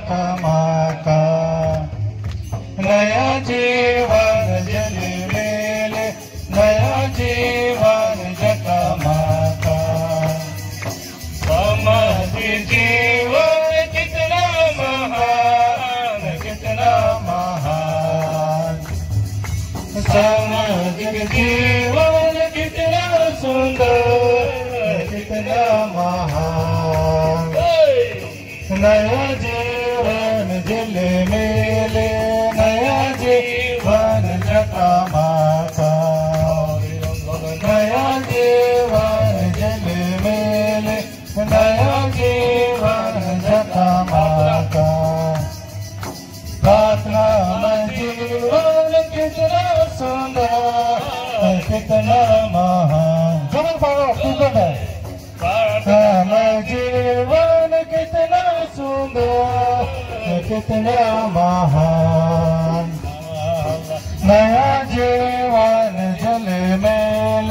झकमाका, नया जीवन झिलमिल, नया जीवन झकमाका। सामाजिक जीवन कितना महान, कितना महान, सामाजिक जीवन कितना सुंदर, कितना महान। नया जीवन झिलमिल, नया जीवन झकमाका, नया जीवन झिलमिल, नया जीवन झकमाका। प्रार्थना में जीवन कितना सुंदर, कितना महान। जरूर पाओ प्रार्थना में जीवन कितना सुंदर, कितना महान। नया जीवन झिलमिल,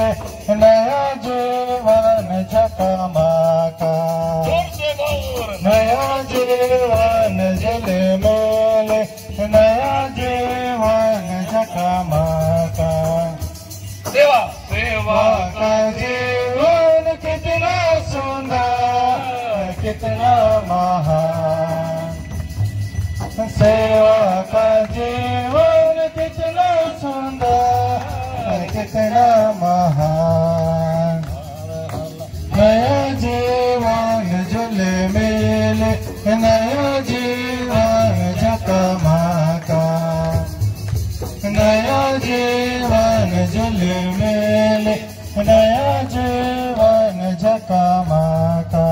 नया जीवन झकमाका, नया जीवन झिलमिल, नया जीवन झकमाका। सेवा सेवा का जीवन कितना सुंदर, कितना महान। सेवा का जीवन कितना सुंदर, कितना महान। नया जीवन झिलमिल, नया जीवन झकमाका, नया जीवन झिलमिल, नया जीवन झकमाका।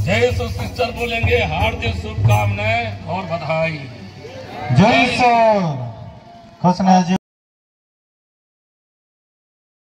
जय सो सिस्टर बोलेंगे, हार्दिक शुभकामनाएं और बधाई। जय सो खुश